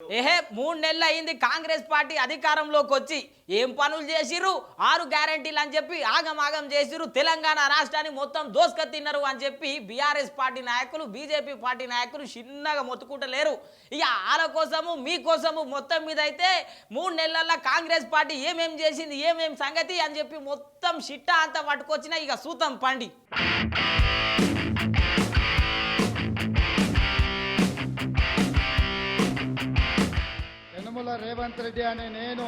ఏహే 3 నెలలు అయింది కాంగ్రెస్ పార్టీ అధికారంలోకి వచ్చి ఏం పనులు చేసిర్రు 6 గ్యారెంటీలు అని చెప్పి ఆగమాగం చేసిర్రు తెలంగాణ రాష్ట్రాన్ని మొత్తం దోస్క తిన్నారు అని చెప్పి బీఆర్ఎస్ పార్టీ నాయకులు బీజేపీ పార్టీ నాయకులు చిన్నగా మొత్తుకుంటలేరు ఇక వాళ్ళ కోసము మీకోసము మొత్తం మీద అయితే 3 నెలల్లో కాంగ్రెస్ పార్టీ ఏమేం చేసింది ఏమేం సంగతి అని చెప్పి మొత్తం షిట్టా అంతా పట్టుకొచ్చిన ఇక సూతం పండి రేవంత్ రెడ్డి అనే నేను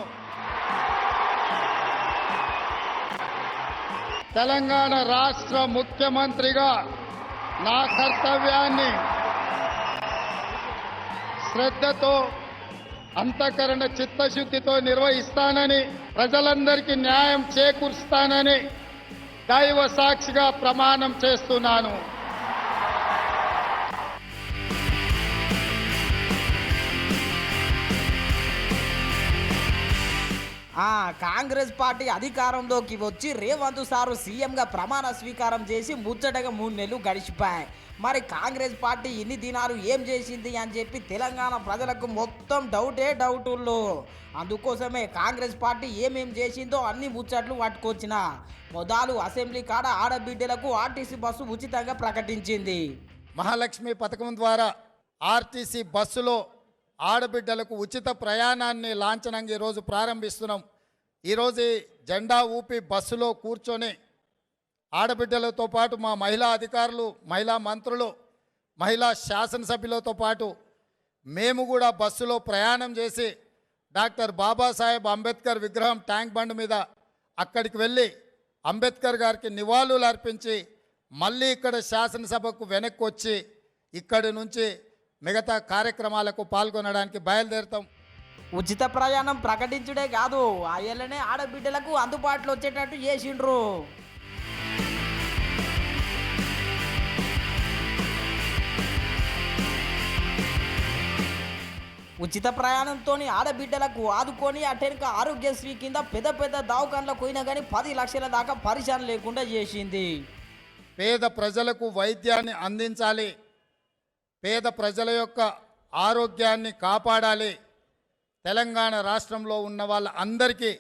తెలంగాణ రాష్ట్ర ముఖ్యమంత్రిగా నా కర్తవ్యాన్ని శ్రద్ధతో అంతఃకరణ చిత్తశుద్ధితో నిర్వహిస్తానని ప్రజలందరికీ న్యాయం చేకూరుస్తానని దైవ సాక్షిగా ప్రమాణం చేస్తున్నాను. కాంగ్రెస్ పార్టీ అధికారంలోకి వచ్చి రేవంత్ సారు సీఎంగా ప్రమాణ స్వీకారం చేసి ముచ్చటగా 3 నెలలు గడిచిపోయాయి. మరి కాంగ్రెస్ పార్టీ ఇన్ని దినాలు ఏం చేసింది అని చెప్పి తెలంగాణ ప్రజలకు మొత్తం డౌటుల్లో. అందుకోసమే కాంగ్రెస్ పార్టీ ఏమేం చేసిందో అన్ని ముచ్చట్లు పట్టుకొచ్చిన మొదలు అసెంబ్లీ కాడ ఆడబిడ్డలకు ఆర్టీసీ బస్సు ఉచితంగా ప్రకటించింది. మహాలక్ష్మి పథకం ద్వారా ఆర్టీసీ బస్సులో ఆడబిడ్డలకు ఉచిత ప్రయాణాన్ని లాంఛనంగా ఈరోజు ప్రారంభిస్తున్నాం. ఈరోజు జెండా ఊపి బస్సులో కూర్చొని ఆడబిడ్డలతో పాటు మా మహిళా అధికారులు మహిళా మంత్రులు మహిళా శాసనసభ్యులతో పాటు మేము కూడా బస్సులో ప్రయాణం చేసి డాక్టర్ బాబాసాహెబ్ అంబేద్కర్ విగ్రహం ట్యాంక్ బండ్ మీద అక్కడికి వెళ్ళి అంబేద్కర్ గారికి నివాళులు అర్పించి మళ్ళీ ఇక్కడ శాసనసభకు వెనక్కి వచ్చి ఇక్కడి నుంచి మిగతా కార్యక్రమాలకు పాల్గొనడానికి బయలుదేరుతాం. ఉచిత ప్రయాణం ప్రకటించుడే కాదు ఆయననే ఆడబిడ్డలకు అందుబాటులో వచ్చేటట్టు చేసిండ్రు. ఉచిత ప్రయాణంతో ఆడబిడ్డలకు ఆదుకొని అటెనక ఆరోగ్యశ్రీ కింద పెద్ద దవాఖానలకు పోయినా కానీ 10 లక్షల దాకా పరిశాన్ లేకుండా చేసింది. పేద ప్రజలకు వైద్యాన్ని అందించాలి, పేద ప్రజల యొక్క ఆరోగ్యాన్ని కాపాడాలి, తెలంగాణ రాష్ట్రంలో ఉన్న వాళ్ళందరికీ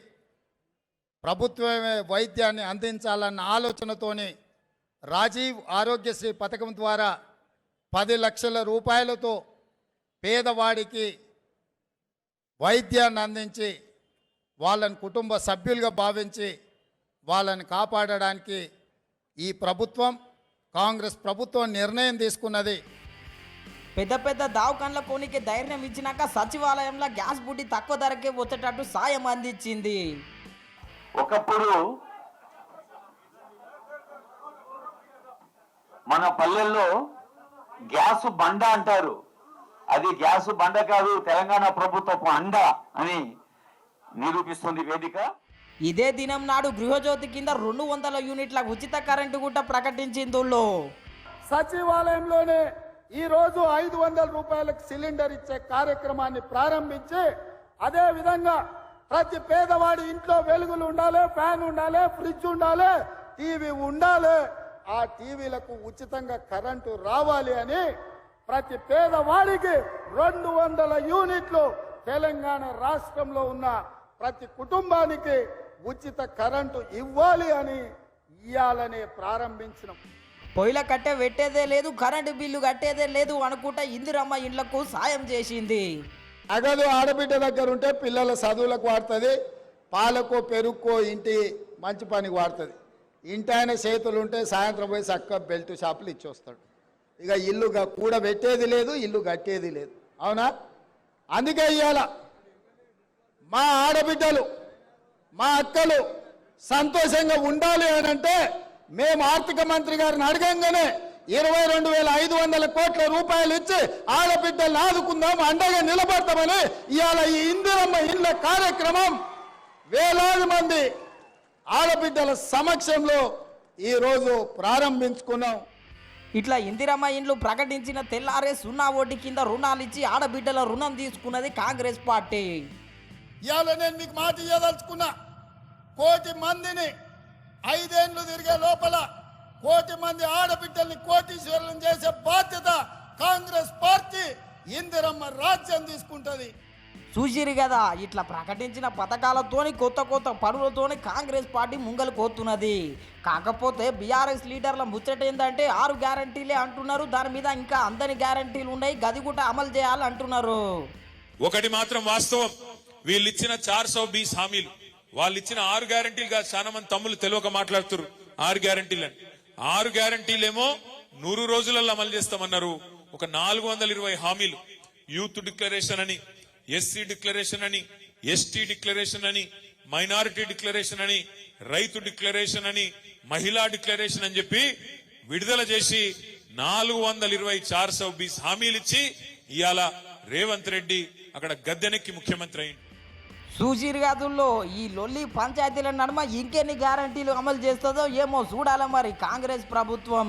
ప్రభుత్వమే వైద్యాన్ని అందించాలన్న ఆలోచనతోని రాజీవ్ ఆరోగ్యశ్రీ పథకం ద్వారా 10 లక్షల రూపాయలతో పేదవాడికి వైద్యాన్ని అందించి వాళ్ళని కుటుంబ సభ్యులుగా భావించి వాళ్ళని కాపాడడానికి ఈ ప్రభుత్వం కాంగ్రెస్ ప్రభుత్వం నిర్ణయం తీసుకున్నది. పెద్ద దవాఖానల కోనికి ధైర్యం ఇచ్చినాక సచివాలయంలో గ్యాస్ బుడ్డి తక్కువ ధరకే వచ్చేటట్టు సాయం అందించింది. ఒకప్పుడు మన పల్లెల్లో గ్యాస్ బండ అంటారు, అది గ్యాస్ బండ కాదు, తెలంగాణ ప్రభుత్వపు అండ అని నిరూపిస్తుంది వేదిక. ఇదే దినం నాడు గృహజ్యోతి కింద 200 యూనిట్ల ఉచిత కరెంటు గుట్ట ప్రకటించిందో. సచివాలయంలోనే ఈరోజు 500 రూపాయలకు సిలిండర్ ఇచ్చే కార్యక్రమాన్ని ప్రారంభించి అదే విధంగా ప్రతి పేదవాడి ఇంట్లో వెలుగులు ఉండాలి, ఫ్యాన్ ఉండాలి, ఫ్రిడ్జ్ ఉండాలి, టీవీ ఉండాలి, ఆ టీవీలకు ఉచితంగా కరెంటు రావాలి అని ప్రతి పేదవాడికి 200 యూనిట్లు తెలంగాణ రాష్ట్రంలో ఉన్న ప్రతి కుటుంబానికి ఉచిత కరెంటు ఇవ్వాలి అని ఇయ్యాలనే ప్రారంభించినాం. పొయ్యిల కట్టే పెట్టేదే లేదు, కరెంటు బిల్లు కట్టేదే లేదు అనుకుంటా ఇందిరమ్మ ఇండ్లకు సాయం చేసింది. నగదు ఆడబిడ్డ దగ్గర ఉంటే పిల్లల చదువులకు వాడుతుంది, పాలకో పెరుగుకో ఇంటి మంచి పనికి వాడుతుంది. ఇంటి ఆయన చేతులు ఉంటే సాయంత్రం పోయి చక్క బెల్ట్ షాపులు ఇచ్చొస్తాడు. ఇక ఇల్లు కూడబెట్టేది లేదు, ఇల్లు కట్టేది లేదు. అవునా? అందుకే ఇవాళ మా ఆడబిడ్డలు మా అక్కలు సంతోషంగా ఉండాలి అని అంటే మేము ఆర్థిక మంత్రి గారిని అడగంగానే 22,500 కోట్ల రూపాయలు ఇచ్చి ఆడబిడ్డలను ఆదుకుందాం, అండగా నిలబడతామని ఇవాళ ఈ ఇందిరమ్మ ఇళ్ళ కార్యక్రమం వేలాది మంది ఆడబిడ్డల సమక్షంలో ఈరోజు ప్రారంభించుకున్నాం. ఇట్లా ఇందిరమ్మ ఇండ్లు ప్రకటించిన తెల్లారే 0 వడ్డీ కింద రుణాలు ఇచ్చి ఆడబిడ్డల రుణం తీసుకున్నది కాంగ్రెస్ పార్టీ. ఇవాళ నేను మీకు మాట ఇవ్వదలుచుకున్నా, 1 కోటి మందిని 5 ఏళ్ళు తిరిగే లోపల 1 కోటి మంది ఆడబిడ్డల్ని కోటీశ్వరులను చేసే బాధ్యత కాంగ్రెస్ పార్టీ ఇందిరమ్మ రాజ్యం తీసుకుంటది. చూసిరు కదా ఇట్లా ప్రకటించిన పథకాలతోని కొత్త కొత్త పనులతోని కాంగ్రెస్ పార్టీ ముంగలు కోతున్నది. కాకపోతే బీఆర్ఎస్ లీడర్ల ముచ్చట ఏంటంటే 6 గ్యారంటీలే అంటున్నారు, దాని మీద ఇంకా అందని గ్యారంటీలు ఉన్నాయి, గది కూడా అమలు చేయాలంటున్నారు. ఒకటి మాత్రం వాస్తవం, వీళ్ళు ఇచ్చిన 420 హామీలు, వాళ్ళు ఇచ్చిన 6 గ్యారంటీలు కాదు. చాలా మంది తమ్ముళ్ళు తెలియక మాట్లాడుతున్నారు 6 గ్యారంటీలు అని. 6 గ్యారంటీలేమో 100 రోజులలో అమలు చేస్తామన్నారు. ఒక 420 హామీలు, యూత్ డిక్లరేషన్ అని, ఎస్సీ డిక్లరేషన్ అని, ఎస్టీ డిక్లరేషన్ అని, మైనారిటీ డిక్లరేషన్ అని, రైతు డిక్లరేషన్ అని, మహిళా డిక్లరేషన్ అని చెప్పి విడుదల చేసి 420 420 హామీలు ఇచ్చి ఇవాళ రేవంత్ రెడ్డి అక్కడ గద్దెనెక్కి ముఖ్యమంత్రి అయింది. చూసిరు గదుల్లో ఈ లొల్లి పంచాయతీల నడుమ ఇంకెన్ని గ్యారంటీలు అమలు చేస్తుందో ఏమో చూడాలి మరి కాంగ్రెస్ ప్రభుత్వం.